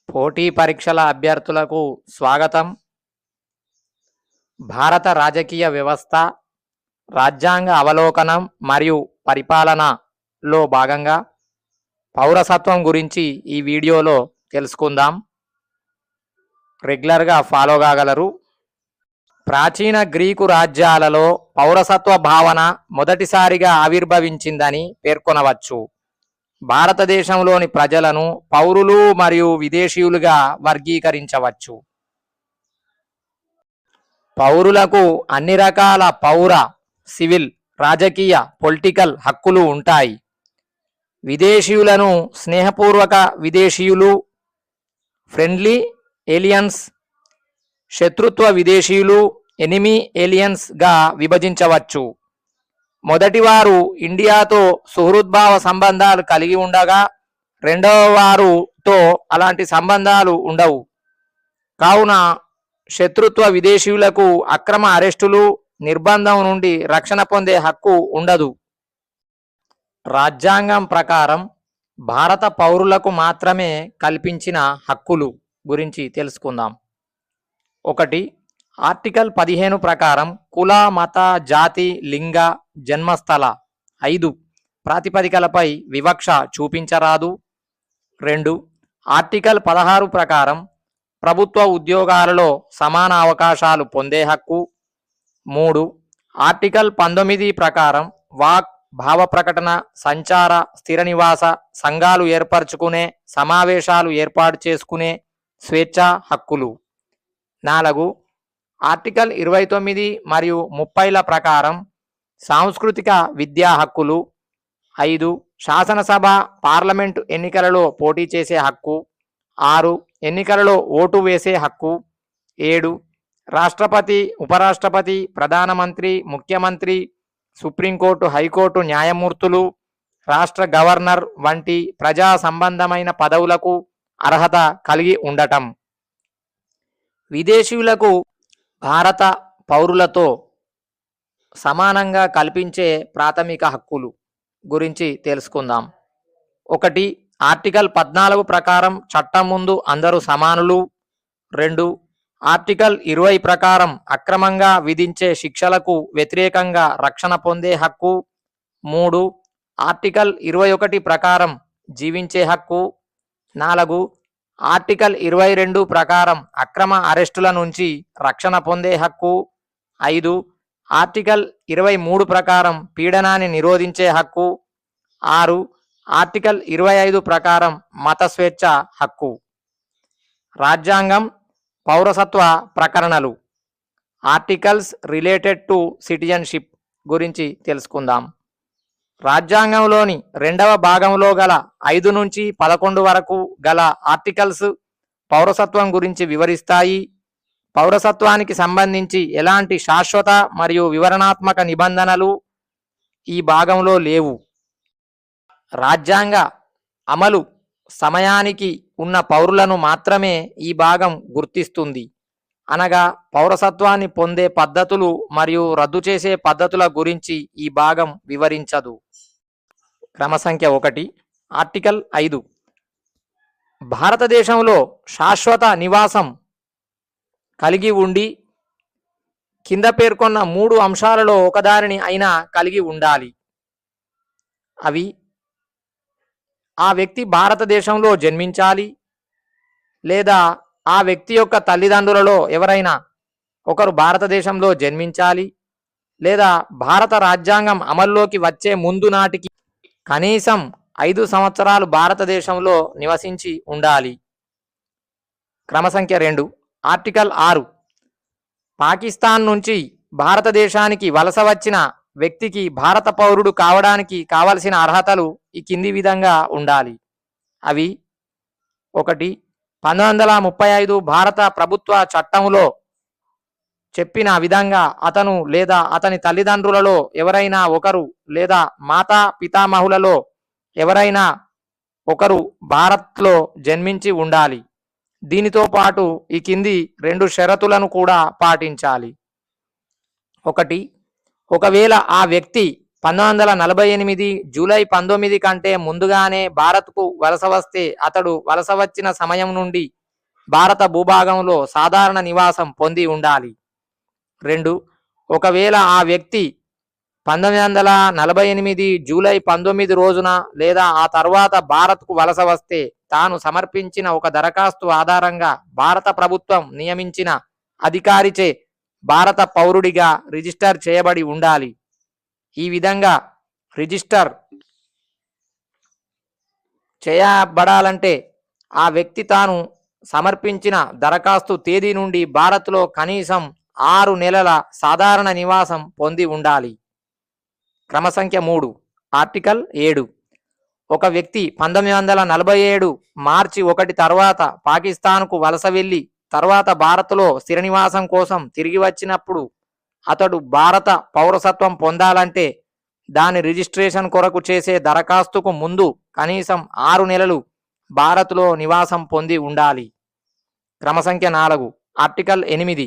పోటీ పరీక్షల అభ్యర్థులకు స్వాగతం. భారత రాజకీయ వ్యవస్థ, రాజ్యాంగ అవలోకనం మరియు పరిపాలనలో భాగంగా పౌరసత్వం గురించి ఈ వీడియోలో తెలుసుకుందాం. రెగ్యులర్గా ఫాలో కాగలరు. ప్రాచీన గ్రీకు రాజ్యాలలో పౌరసత్వ భావన మొదటిసారిగా ఆవిర్భవించిందని పేర్కొనవచ్చు. భారతదేశంలోని ప్రజలను పౌరులు మరియు విదేశీయులుగా వర్గీకరించవచ్చు. పౌరులకు అన్ని రకాల పౌర, సివిల్, రాజకీయ, పొలిటికల్ హక్కులు ఉంటాయి. విదేశీయులను స్నేహపూర్వక విదేశీయులు, ఫ్రెండ్లీ ఏలియన్స్, శత్రుత్వ విదేశీయులు, ఎనిమీ ఏలియన్స్గా విభజించవచ్చు. మొదటివారు ఇండియాతో సుహృద్భావ సంబంధాలు కలిగి ఉండగా రెండవ వారుతో అలాంటి సంబంధాలు ఉండవు. కావున శత్రుత్వ విదేశీయులకు అక్రమ అరెస్టులు, నిర్బంధం నుండి రక్షణ పొందే హక్కు ఉండదు. రాజ్యాంగం ప్రకారం భారత పౌరులకు మాత్రమే కల్పించిన హక్కులు గురించి తెలుసుకుందాం. 1. ఆర్టికల్ 15 ప్రకారం కుల, మత, జాతి, లింగ, జన్మస్థల 5 ప్రాతిపదికలపై వివక్ష చూపించరాదు. 2. ఆర్టికల్ 16 ప్రకారం ప్రభుత్వ ఉద్యోగాలలో సమాన అవకాశాలు పొందే హక్కు. 3. ఆర్టికల్ 19 ప్రకారం వాక్, భావ ప్రకటన, సంచార, స్థిర నివాస, సంఘాలు ఏర్పరచుకునే, సమావేశాలు ఏర్పాటు చేసుకునే స్వేచ్ఛ హక్కులు. 4. ఆర్టికల్ 29 మరియు 30ల ప్రకారం సాంస్కృతిక విద్యా హక్కులు. 5. శాసనసభ, పార్లమెంటు ఎన్నికలలో పోటీ చేసే హక్కు. 6. ఎన్నికలలో ఓటు వేసే హక్కు. 7. రాష్ట్రపతి, ఉపరాష్ట్రపతి, ప్రధానమంత్రి, ముఖ్యమంత్రి, సుప్రీంకోర్టు, హైకోర్టు న్యాయమూర్తులు, రాష్ట్ర గవర్నర్ వంటి ప్రజా సంబంధమైన పదవులకు అర్హత కలిగి ఉండటం. విదేశీయులకు భారత పౌరులతో సమానంగా కల్పించే ప్రాథమిక హక్కులు గురించి తెలుసుకుందాం. 1. ఆర్టికల్ 14 ప్రకారం చట్టం ముందు అందరూ సమానులు. 2. ఆర్టికల్ 20 ప్రకారం అక్రమంగా విధించే శిక్షలకు వ్యతిరేకంగా రక్షణ పొందే హక్కు. 3. ఆర్టికల్ 21 ప్రకారం జీవించే హక్కు. 4. ఆర్టికల్ 22 ప్రకారం అక్రమ అరెస్టుల నుంచి రక్షణ పొందే హక్కు. 5. ఆర్టికల్ 23 ప్రకారం పీడనాన్ని నిరోధించే హక్కు. 6. ఆర్టికల్ 25 ప్రకారం మత స్వేచ్ఛ హక్కు. రాజ్యాంగం, పౌరసత్వ ప్రకరణలు, ఆర్టికల్స్ రిలేటెడ్ టు సిటిజన్షిప్ గురించి తెలుసుకుందాం. రాజ్యాంగంలోని 2వ భాగంలో గల 5 నుంచి 11 వరకు గల ఆర్టికల్స్ పౌరసత్వం గురించి వివరిస్తాయి. పౌరసత్వానికి సంబంధించి ఎలాంటి శాశ్వత మరియు వివరణాత్మక నిబంధనలు ఈ భాగంలో లేవు. రాజ్యాంగ అమలు సమయానికి ఉన్న పౌరులను మాత్రమే ఈ భాగం గుర్తిస్తుంది. అనగా పౌరసత్వాన్ని పొందే పద్ధతులు మరియు రద్దు చేసే పద్ధతుల గురించి ఈ భాగం వివరించదు. క్రమ సంఖ్య 1. ఆర్టికల్ 5 భారతదేశంలో శాశ్వత నివాసం కలిగి ఉండి కింద పేర్కొన్న 3 అంశాలలో ఒకదానిని అయినా కలిగి ఉండాలి. అవి: ఆ వ్యక్తి భారతదేశంలో జన్మించాలి, లేదా ఆ వ్యక్తి యొక్క తల్లిదండ్రులలో ఎవరైనా ఒకరు భారతదేశంలో జన్మించాలి, లేదా భారత రాజ్యాంగం అమల్లోకి వచ్చే ముందు నాటికి కనీసం 5 సంవత్సరాలు భారతదేశంలో నివసించి ఉండాలి. క్రమ సంఖ్య 2. ఆర్టికల్ 6 పాకిస్తాన్ నుంచి భారతదేశానికి వలస వచ్చిన వ్యక్తికి భారత పౌరుడు కావడానికి కావలసిన అర్హతలు ఈ కింది విధంగా ఉండాలి. అవి: 1. 1935 భారత ప్రభుత్వ చట్టంలో చెప్పిన విధంగా అతను లేదా అతని తల్లిదండ్రులలో ఎవరైనా ఒకరు లేదా మాతా పితామహులలో ఎవరైనా ఒకరు భారత్లో జన్మించి ఉండాలి. దీనితో పాటు ఈ కింది 2 షరతులను కూడా పాటించాలి. 1. ఒకవేళ ఆ వ్యక్తి 1948 జూలై 19 కంటే ముందుగానే భారత్కు వలస వస్తే అతడు వలస వచ్చిన సమయం నుండి భారత భూభాగంలో సాధారణ నివాసం పొంది ఉండాలి. 2. ఒకవేళ ఆ వ్యక్తి 1948 జూలై 19 రోజున లేదా ఆ తర్వాత భారత్కు వలస వస్తే తాను సమర్పించిన ఒక దరఖాస్తు ఆధారంగా భారత ప్రభుత్వం నియమించిన అధికారిచే భారత పౌరుడిగా రిజిస్టర్ చేయబడి ఉండాలి. ఈ విధంగా రిజిస్టర్ చేయబడాలంటే ఆ వ్యక్తి తాను సమర్పించిన దరఖాస్తు తేదీ నుండి భారత్లో కనీసం 6 నెలల సాధారణ నివాసం పొంది ఉండాలి. క్రమ సంఖ్య 3 ఆర్టికల్ 7. ఒక వ్యక్తి 1947 మార్చి 1 తర్వాత పాకిస్తాన్కు వలస వెళ్ళి తర్వాత భారత్లో స్థిర నివాసం కోసం తిరిగి వచ్చినప్పుడు అతడు భారత పౌరసత్వం పొందాలంటే దాని రిజిస్ట్రేషన్ కొరకు చేసే దరఖాస్తుకు ముందు కనీసం 6 నెలలు భారత్లో నివాసం పొంది ఉండాలి. క్రమ సంఖ్య 4 ఆర్టికల్ 8.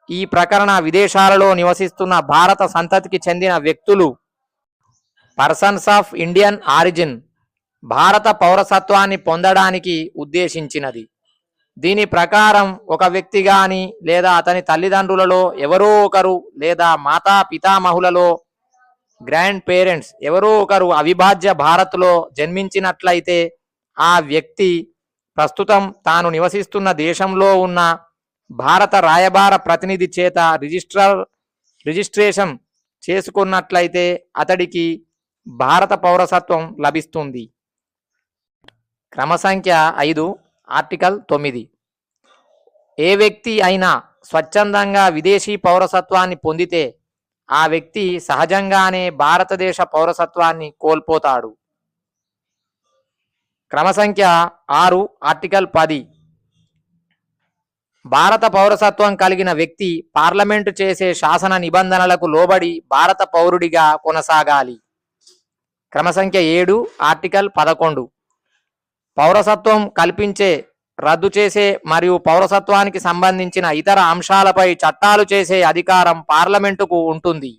ఈ ప్రకరణ విదేశాలలో నివసిస్తున్న భారత సంతతికి చెందిన వ్యక్తులు పర్సన్స్ ఆఫ్ ఇండియన్ ఆరిజిన్ భారత పౌరసత్వాన్ని పొందడానికి ఉద్దేశించినది. దీని ప్రకారం ఒక వ్యక్తి గాని లేదా అతని తల్లిదండ్రులలో ఎవరో ఒకరు లేదా మాతా పితామహులలో గ్రాండ్ పేరెంట్స్ ఎవరో ఒకరు అవిభాజ్య భారత్లో జన్మించినట్లయితే ఆ వ్యక్తి ప్రస్తుతం తాను నివసిస్తున్న దేశంలో ఉన్న భారత రాయబార ప్రతినిధి చేత రిజిస్ట్రేషన్ చేసుకున్నట్లయితే అతడికి భారత పౌరసత్వం లభిస్తుంది. క్రమ సంఖ్య 5 ఆర్టికల్ 9. ఏ వ్యక్తి అయినా స్వచ్ఛందంగా విదేశీ పౌరసత్వాన్ని పొందితే ఆ వ్యక్తి సహజంగానే భారతదేశ పౌరసత్వాన్ని కోల్పోతాడు. క్రమ సంఖ్య 6 ఆర్టికల్ 10. భారత పౌరసత్వం కలిగిన వ్యక్తి పార్లమెంటు చేసే శాసన నిబంధనలకు లోబడి భారత పౌరుడిగా కొనసాగాలి. క్రమ సంఖ్య 7 ఆర్టికల్ 11. పౌరసత్వం కల్పించే, రద్దు చేసే మరియు పౌరసత్వానికి సంబంధించిన ఇతర అంశాలపై చట్టాలు చేసే అధికారం పార్లమెంటుకు ఉంటుంది.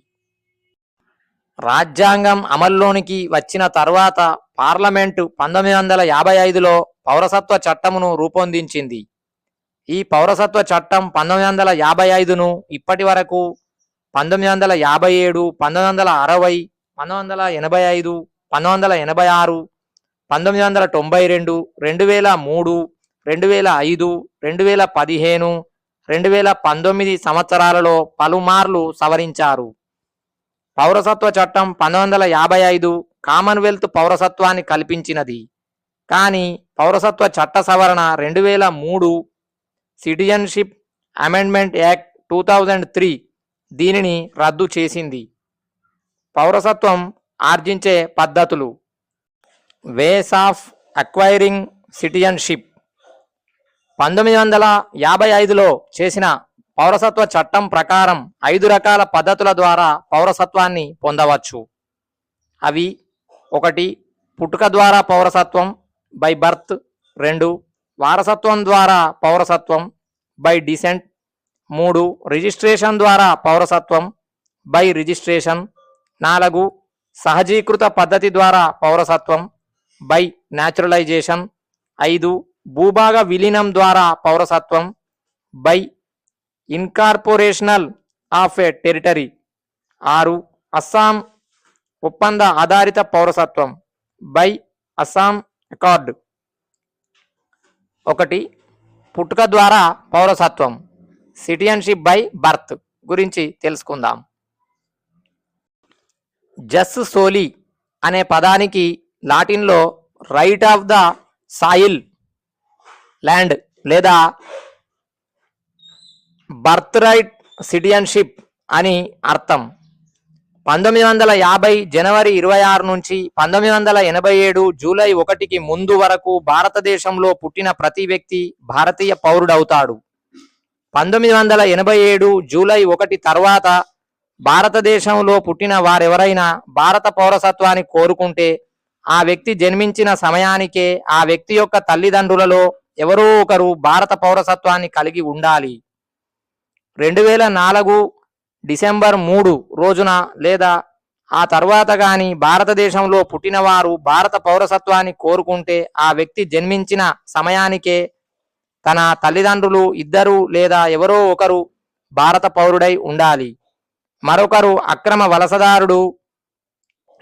రాజ్యాంగం అమల్లోనికి వచ్చిన తర్వాత పార్లమెంటు 1955లో పౌరసత్వ చట్టమును రూపొందించింది. ఈ పౌరసత్వ చట్టం 1955ను ఇప్పటి వరకు 1957, 1960, 1985, 1986, 1992, 2003, 2005, 2015, 2019 సంవత్సరాలలో పలుమార్లు సవరించారు. పౌరసత్వ చట్టం 1955 కామన్వెల్త్ పౌరసత్వాన్ని కల్పించినది. కానీ పౌరసత్వ చట్ట సవరణ 2003 సిటిజన్షిప్ అమెండ్మెంట్ యాక్ట్ 2003 దీనిని రద్దు చేసింది. పౌరసత్వం ఆర్జించే పద్ధతులు. వేస్ ఆఫ్ అక్వైరింగ్ సిటిజన్షిప్ 1955లో చేసిన పౌరసత్వ చట్టం ప్రకారం 5 రకాల పద్ధతుల ద్వారా పౌరసత్వాన్ని పొందవచ్చు. అవి 1 పుట్టుక ద్వారా పౌరసత్వం బై బర్త్, 2 వారసత్వం ద్వారా పౌరసత్వం బై డిసెంట్, 3 రిజిస్ట్రేషన్ ద్వారా పౌరసత్వం బై రిజిస్ట్రేషన్, 4 సహజీకృత పద్ధతి ద్వారా పౌరసత్వం బై న్యాచురలైజేషన్, 5 భూభాగ విలీనం ద్వారా పౌరసత్వం by incorporation of a territory, 6 Assam ఒప్పంద ఆధారిత పౌరసత్వం బై అస్సాం అకార్డ్. 1 పుట్టుక ద్వారా పౌరసత్వం సిటిజన్షిప్ బై బర్త్ గురించి తెలుసుకుందాం. జస్ సోలి అనే పదానికి లాటిన్లో right of the soil land లేదా బర్త్ రైట్ సిటిజన్షిప్ అని అర్థం. 1950 జనవరి 26 నుంచి 1987 జూలై 1కి ముందు వరకు భారతదేశంలో పుట్టిన ప్రతి వ్యక్తి భారతీయ పౌరుడవుతాడు. 1987 జూలై 1 తర్వాత భారతదేశంలో పుట్టిన వారెవరైనా భారత పౌరసత్వాన్ని కోరుకుంటే ఆ వ్యక్తి జన్మించిన సమయానికే ఆ వ్యక్తి యొక్క తల్లిదండ్రులలో ఎవరో ఒకరు భారత పౌరసత్వాన్ని కలిగి ఉండాలి. 2004 డిసెంబర్ 3 రోజున లేదా ఆ తర్వాత కానీ భారతదేశంలో పుట్టినవారు భారత పౌరసత్వాన్ని కోరుకుంటే ఆ వ్యక్తి జన్మించిన సమయానికే తన తల్లిదండ్రులు ఇద్దరు లేదా ఎవరో ఒకరు భారత పౌరుడై ఉండాలి. మరొకరు అక్రమ వలసదారుడు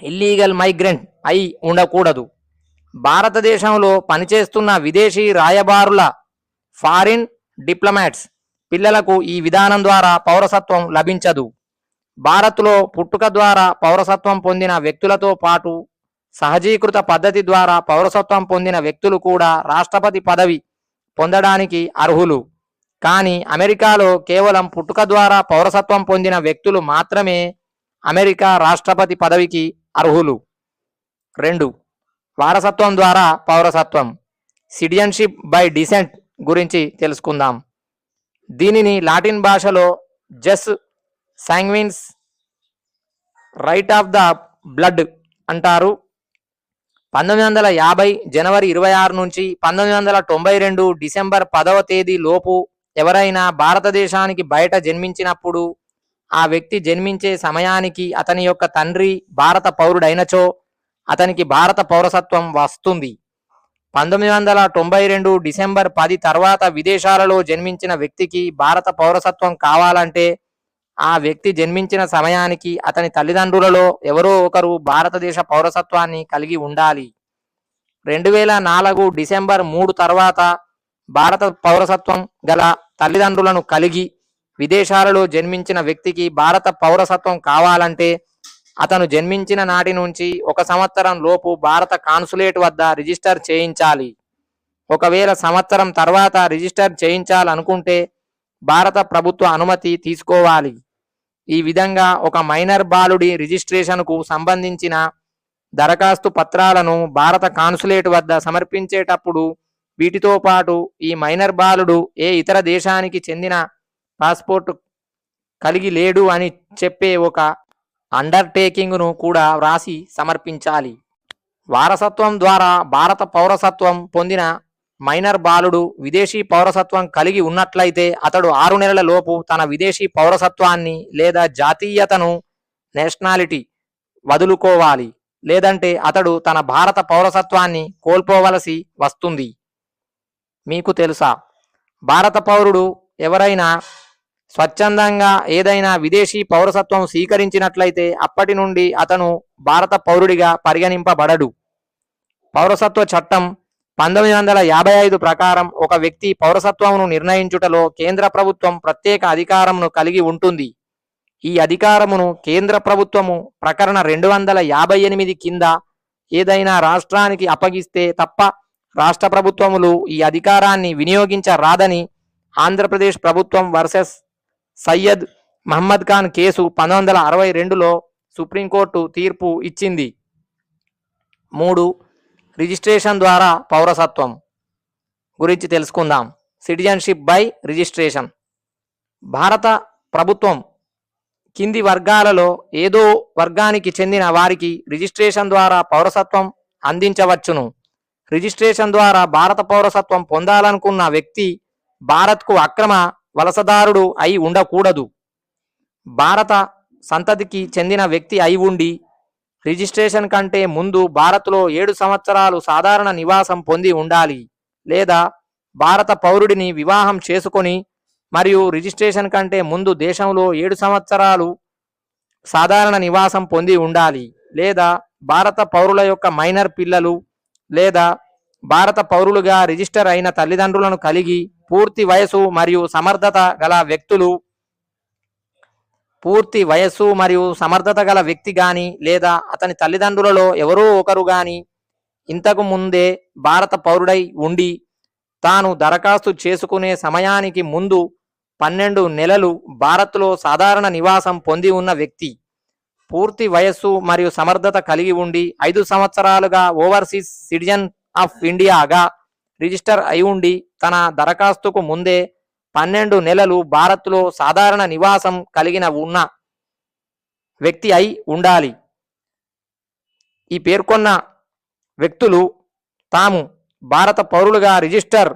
ఇల్లీగల్ మైగ్రెంట్ అయి ఉండకూడదు. భారతదేశంలో పనిచేస్తున్న విదేశీ రాయబారుల ఫారిన్ డిప్లొమాట్స్ పిల్లలకు ఈ విధానం ద్వారా పౌరసత్వం లభించదు. భారత్లో పుట్టుక ద్వారా పౌరసత్వం పొందిన వ్యక్తులతో పాటు సహజీకృత పద్ధతి ద్వారా పౌరసత్వం పొందిన వ్యక్తులు కూడా రాష్ట్రపతి పదవి పొందడానికి అర్హులు. కానీ అమెరికాలో కేవలం పుట్టుక ద్వారా పౌరసత్వం పొందిన వ్యక్తులు మాత్రమే అమెరికా రాష్ట్రపతి పదవికి అర్హులు. 2. వారసత్వం ద్వారా పౌరసత్వం, సిటిజన్షిప్ బై డిసెంట్ గురించి తెలుసుకుందాం. దీనిని లాటిన్ భాషలో jus sanguinis right of the blood అంటారు. 1950 జనవరి 26 నుంచి 1992 డిసెంబర్ 10వ తేదీ లోపు ఎవరైనా భారతదేశానికి బయట జన్మించినప్పుడు ఆ వ్యక్తి జన్మించే సమయానికి అతని యొక్క తండ్రి భారత పౌరుడైనచో అతనికి భారత పౌరసత్వం వస్తుంది. 1992 డిసెంబర్ 10 తర్వాత విదేశాలలో జన్మించిన వ్యక్తికి భారత పౌరసత్వం కావాలంటే ఆ వ్యక్తి జన్మించిన సమయానికి అతని తల్లిదండ్రులలో ఎవరో ఒకరు భారతదేశ పౌరసత్వాన్ని కలిగి ఉండాలి. 2004 డిసెంబర్ 3 తర్వాత భారత పౌరసత్వం గల తల్లిదండ్రులను కలిగి విదేశాలలో జన్మించిన వ్యక్తికి భారత పౌరసత్వం కావాలంటే అతను జన్మించిన నాటి నుంచి 1 సంవత్సరం లోపు భారత కాన్సులేట్ వద్ద రిజిస్టర్ చేయించాలి. ఒకవేళ సంవత్సరం తర్వాత రిజిస్టర్ చేయించాలనుకుంటే భారత ప్రభుత్వ అనుమతి తీసుకోవాలి. ఈ విధంగా ఒక మైనర్ బాలుడి రిజిస్ట్రేషన్కు సంబంధించిన దరఖాస్తు పత్రాలను భారత కాన్సులేట్ వద్ద సమర్పించేటప్పుడు వీటితో పాటు ఈ మైనర్ బాలుడు ఏ ఇతర దేశానికి చెందిన పాస్పోర్ట్ కలిగి లేడు అని చెప్పే ఒక అండర్టేకింగ్ను కూడా వ్రాసి సమర్పించాలి. వారసత్వం ద్వారా భారత పౌరసత్వం పొందిన మైనర్ బాలుడు విదేశీ పౌరసత్వం కలిగి ఉన్నట్లయితే అతడు 6 నెలల లోపు తన విదేశీ పౌరసత్వాన్ని లేదా జాతీయతను నేషనాలిటీ వదులుకోవాలి. లేదంటే అతడు తన భారత పౌరసత్వాన్ని కోల్పోవలసి వస్తుంది. మీకు తెలుసా, భారత పౌరుడు ఎవరైనా స్వచ్ఛందంగా ఏదైనా విదేశీ పౌరసత్వం స్వీకరించినట్లయితే అప్పటి నుండి అతను భారత పౌరుడిగా పరిగణింపబడడు. పౌరసత్వ చట్టం 1955 ప్రకారం ఒక వ్యక్తి పౌరసత్వమును నిర్ణయించుటలో కేంద్ర ప్రభుత్వం ప్రత్యేక అధికారమును కలిగి ఉంటుంది. ఈ అధికారమును కేంద్ర ప్రభుత్వము ప్రకరణ 258 కింద ఏదైనా రాష్ట్రానికి అప్పగిస్తే తప్ప రాష్ట్ర ప్రభుత్వములు ఈ అధికారాన్ని వినియోగించరాదని ఆంధ్రప్రదేశ్ ప్రభుత్వం versus Syed Mohammed Khan case 1962లో supreme court తీర్పు ఇచ్చింది. 3. రిజిస్ట్రేషన్ ద్వారా పౌరసత్వం గురించి తెలుసుకుందాం. Citizenship by registration. భారత ప్రభుత్వం కింది వర్గాలలో ఏదో వర్గానికి చెందిన వారికి రిజిస్ట్రేషన్ ద్వారా పౌరసత్వం అందించవచ్చును. రిజిస్ట్రేషన్ ద్వారా భారత పౌరసత్వం పొందాలనుకున్న వ్యక్తి భారత్కు అక్రమ వలసదారుడు అయి ఉండకూడదు. భారత సంతతికి చెందిన వ్యక్తి అయి ఉండి రిజిస్ట్రేషన్ కంటే ముందు భారత్లో 7 సంవత్సరాలు సాధారణ నివాసం పొంది ఉండాలి. లేదా భారత పౌరుడిని వివాహం చేసుకొని మరియు రిజిస్ట్రేషన్ కంటే ముందు దేశంలో 7 సంవత్సరాలు సాధారణ నివాసం పొంది ఉండాలి. లేదా భారత పౌరుల యొక్క మైనర్ పిల్లలు లేదా భారత పౌరులుగా రిజిస్టర్ అయిన తల్లిదండ్రులను కలిగి పూర్తి వయసు మరియు సమర్థత గల వ్యక్తి గాని లేదా అతని తల్లిదండ్రులలో ఎవరో ఒకరు గాని ఇంతకు ముందే భారత పౌరుడై ఉండి తాను దరఖాస్తు చేసుకునే సమయానికి ముందు 12 నెలలు భారత్లో సాధారణ నివాసం పొంది ఉన్న వ్యక్తి, పూర్తి వయస్సు మరియు సమర్థత కలిగి ఉండి 5 సంవత్సరాలుగా ఓవర్సీస్ సిటిజన్ ఆఫ్ ఇండియాగా రిజిస్టర్ అయి ఉండి తన దరఖాస్తుకు ముందే 12 నెలలు భారత్లో సాధారణ నివాసం కలిగిన ఉన్న వ్యక్తి అయి ఉండాలి. ఈ పేర్కొన్న వ్యక్తులు తాము భారత పౌరులుగా రిజిస్టర్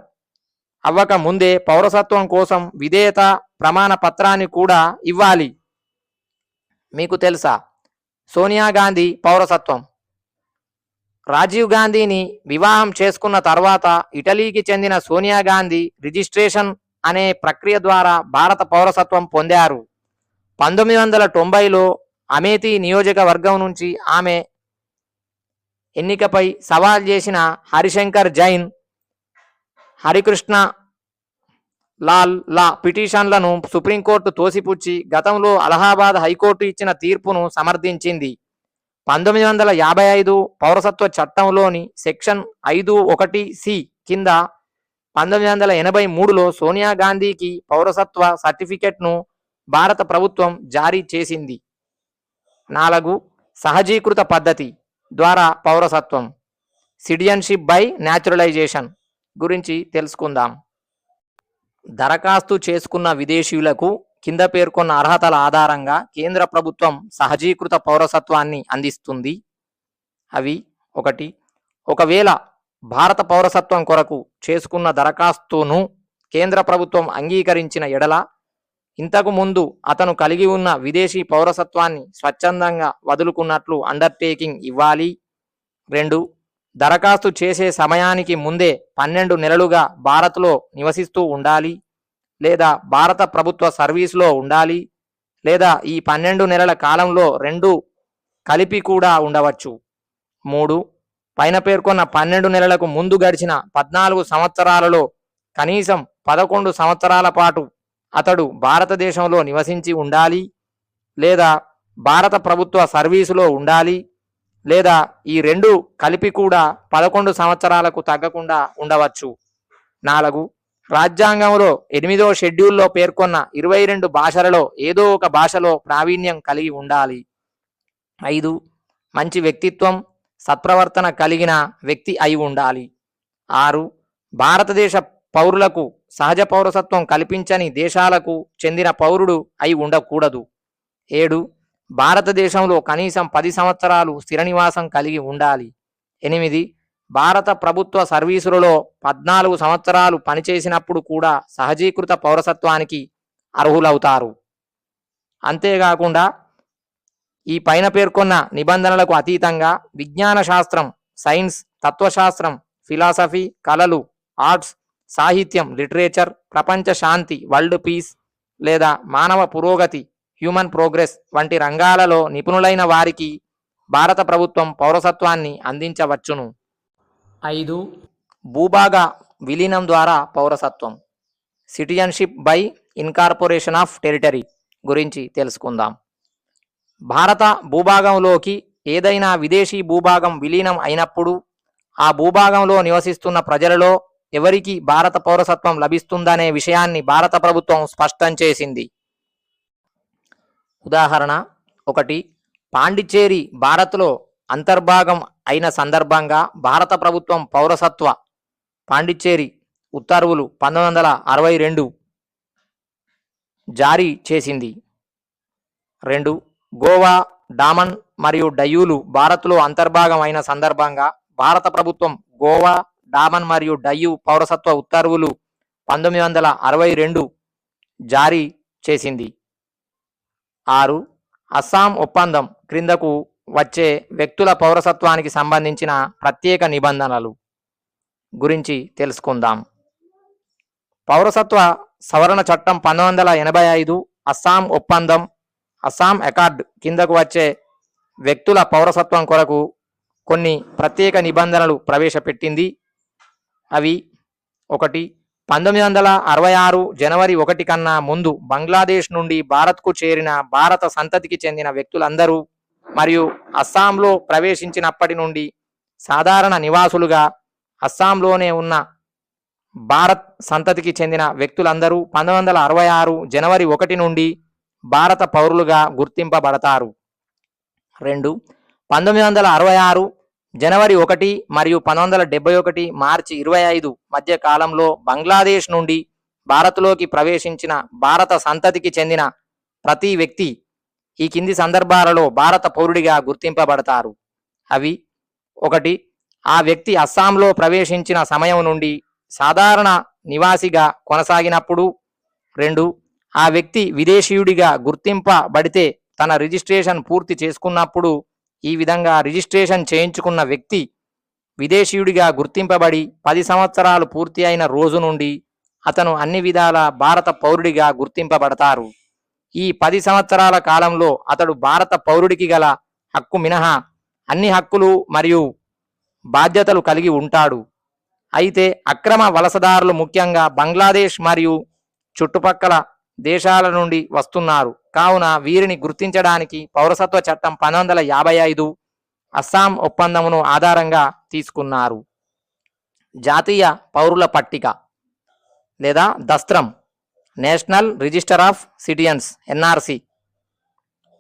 అవ్వక ముందే పౌరసత్వం కోసం విధేయత ప్రమాణ పత్రాన్ని కూడా ఇవ్వాలి. మీకు తెలుసా, సోనియా గాంధీ పౌరసత్వం రాజీవ్ గాంధీని వివాహం చేసుకున్న తర్వాత ఇటలీకి చెందిన సోనియా గాంధీ రిజిస్ట్రేషన్ అనే ప్రక్రియ ద్వారా భారత పౌరసత్వం పొందారు. 1990లో అమేథీ నియోజకవర్గం నుంచి ఆమె ఎన్నికపై సవాల్ చేసిన హరిశంకర్ జైన్, హరికృష్ణ లాల్ లా పిటిషన్లను సుప్రీంకోర్టు తోసిపుచ్చి గతంలో అలహాబాద్ హైకోర్టు ఇచ్చిన తీర్పును సమర్థించింది. 1955 పౌరసత్వ చట్టంలోని సెక్షన్ 5(1)(c) కింద 1983లో సోనియా గాంధీకి పౌరసత్వ సర్టిఫికెట్ను భారత ప్రభుత్వం జారీ చేసింది. 4. సహజీకృత పద్ధతి ద్వారా పౌరసత్వం, సిటిజన్షిప్ బై న్యాచురలైజేషన్ గురించి తెలుసుకుందాం. దరఖాస్తు చేసుకున్న విదేశీయులకు కింద పేర్కొన్న అర్హతల ఆధారంగా కేంద్ర ప్రభుత్వం సహజీకృత పౌరసత్వాన్ని అందిస్తుంది. అవి: 1. ఒకవేళ భారత పౌరసత్వం కొరకు చేసుకున్న దరఖాస్తును కేంద్ర ప్రభుత్వం అంగీకరించిన ఎడల ఇంతకు ముందు అతను కలిగి ఉన్న విదేశీ పౌరసత్వాన్ని స్వచ్ఛందంగా వదులుకున్నట్లు అండర్టేకింగ్ ఇవ్వాలి. 2. దరఖాస్తు చేసే సమయానికి ముందే 12 నెలలుగా భారత్లో నివసిస్తూ ఉండాలి లేదా భారత ప్రభుత్వ సర్వీసులో ఉండాలి లేదా ఈ 12 నెలల కాలంలో 2 కలిపి కూడా ఉండవచ్చు. 3. పైన పేర్కొన్న 12 నెలలకు ముందు గడిచిన 14 సంవత్సరాలలో కనీసం 11 సంవత్సరాల పాటు అతడు భారతదేశంలో నివసించి ఉండాలి లేదా భారత ప్రభుత్వ సర్వీసులో ఉండాలి లేదా ఈ 2 కలిపి కూడా 11 సంవత్సరాలకు తగ్గకుండా ఉండవచ్చు. 4. రాజ్యాంగంలో 8వ షెడ్యూల్లో పేర్కొన్న 22 భాషలలో ఏదో ఒక భాషలో ప్రావీణ్యం కలిగి ఉండాలి. 5. మంచి వ్యక్తిత్వం, సత్ప్రవర్తన కలిగిన వ్యక్తి అయి ఉండాలి. 6. భారతదేశ పౌరులకు సహజ పౌరసత్వం కల్పించని దేశాలకు చెందిన పౌరుడు అయి ఉండకూడదు. 7. భారతదేశంలో కనీసం 10 సంవత్సరాలు స్థిర నివాసం కలిగి ఉండాలి. 8. భారత ప్రభుత్వ సర్వీసులలో 14 సంవత్సరాలు పనిచేసినప్పుడు కూడా సహజీకృత పౌరసత్వానికి అర్హులవుతారు. అంతేకాకుండా ఈ పైన పేర్కొన్న నిబంధనలకు అతీతంగా విజ్ఞాన శాస్త్రం, సైన్స్, తత్వశాస్త్రం, ఫిలాసఫీ, కళలు, ఆర్ట్స్, సాహిత్యం, లిటరేచర్, ప్రపంచ శాంతి, వరల్డ్ పీస్ లేదా మానవ పురోగతి, హ్యూమన్ ప్రోగ్రెస్ వంటి రంగాలలో నిపుణులైన వారికి భారత ప్రభుత్వం పౌరసత్వాన్ని అందించవచ్చును. 5. భూభాగ విలీనం ద్వారా పౌరసత్వం, citizenship by incorporation of territory గురించి తెలుసుకుందాం. భారత భూభాగంలోకి ఏదైనా విదేశీ భూభాగం విలీనం అయినప్పుడు ఆ భూభాగంలో నివసిస్తున్న ప్రజలలో ఎవరికి భారత పౌరసత్వం లభిస్తుందనే విషయాన్ని భారత ప్రభుత్వం స్పష్టం చేసింది. ఉదాహరణ: 1. పాండిచ్చేరి భారత్లో అంతర్భాగం అయిన సందర్భంగా భారత ప్రభుత్వం పౌరసత్వ పాండిచ్చేరి ఉత్తర్వులు 1962 జారీ చేసింది. 2. గోవా, డామన్ మరియు డయ్యూలు భారత్లో అంతర్భాగం అయిన సందర్భంగా భారత ప్రభుత్వం గోవా, డామన్ మరియు డయ్యూ పౌరసత్వ ఉత్తర్వులు 1962 జారీ చేసింది. 6. అస్సాం ఒప్పందం క్రిందకు వచ్చే వ్యక్తుల పౌరసత్వానికి సంబంధించిన ప్రత్యేక నిబంధనలు గురించి తెలుసుకుందాం. పౌరసత్వ సవరణ చట్టం 1985, అస్సాం ఒప్పందం, అస్సాం అకార్డ్ కిందకు వచ్చే వ్యక్తుల పౌరసత్వం కొరకు కొన్ని ప్రత్యేక నిబంధనలు ప్రవేశపెట్టింది. అవి: 1. 1966 జనవరి 1 కన్నా ముందు బంగ్లాదేశ్ నుండి భారత్కు చేరిన భారత సంతతికి చెందిన వ్యక్తులందరూ మరియు అస్సాంలో ప్రవేశించినప్పటి నుండి సాధారణ నివాసులుగా అస్సాంలోనే ఉన్న భారత్ సంతతికి చెందిన వ్యక్తులందరూ 1966 జనవరి 1 నుండి భారత పౌరులుగా గుర్తింపబడతారు. 2. 1966 జనవరి 1 మరియు 1971 మార్చి 25 మధ్య కాలంలో బంగ్లాదేశ్ నుండి భారత్లోకి ప్రవేశించిన భారత సంతతికి చెందిన ప్రతి వ్యక్తి ఈ కింది సందర్భాలలో భారత పౌరుడిగా గుర్తింపబడతారు. అవి: 1. ఆ వ్యక్తి అస్సాంలో ప్రవేశించిన సమయం నుండి సాధారణ నివాసిగా కొనసాగినప్పుడు. 2. ఆ వ్యక్తి విదేశీయుడిగా గుర్తింపబడితే తన రిజిస్ట్రేషన్ పూర్తి చేసుకున్నప్పుడు. ఈ విధంగా రిజిస్ట్రేషన్ చేయించుకున్న వ్యక్తి విదేశీయుడిగా గుర్తింపబడి 10 సంవత్సరాలు పూర్తి అయిన రోజు నుండి అతను అన్ని విధాల భారత పౌరుడిగా గుర్తింపబడతారు. ఈ 10 సంవత్సరాల కాలంలో అతడు భారత పౌరుడికి గల హక్కు మినహా అన్ని హక్కులు మరియు బాధ్యతలు కలిగి ఉంటాడు. అయితే అక్రమ వలసదారులు ముఖ్యంగా బంగ్లాదేశ్ మరియు చుట్టుపక్కల దేశాల నుండి వస్తున్నారు. కావున వీరిని గుర్తించడానికి పౌరసత్వ చట్టం 1955 అస్సాం ఒప్పందమును ఆధారంగా తీసుకున్నారు. జాతీయ పౌరుల పట్టిక లేదా దస్త్రం, national register of citizens NRC,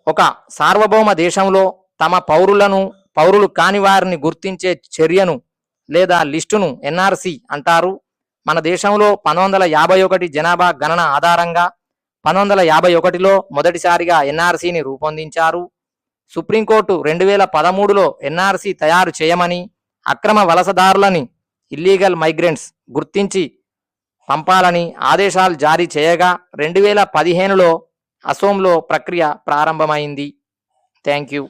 ఒక సార్వభౌమ దేశంలో తమ పౌరులు కాని వారిని గుర్తించే చర్యను లేదా లిస్టును ఎన్ఆర్సి అంటారు. మన దేశంలో 1951 జనాభా గణన ఆధారంగా 1951లో మొదటిసారిగా ఎన్ఆర్సిని రూపొందించారు. సుప్రీంకోర్టు 2013లో ఎన్ఆర్సి తయారు చేయమని, అక్రమ వలసదారులని ఇల్లీగల్ మైగ్రెంట్స్ గుర్తించి పంపాలని ఆదేశాలు జారీ చేయగా 2015లో అసోంలో ప్రక్రియ ప్రారంభమైంది. Thank you.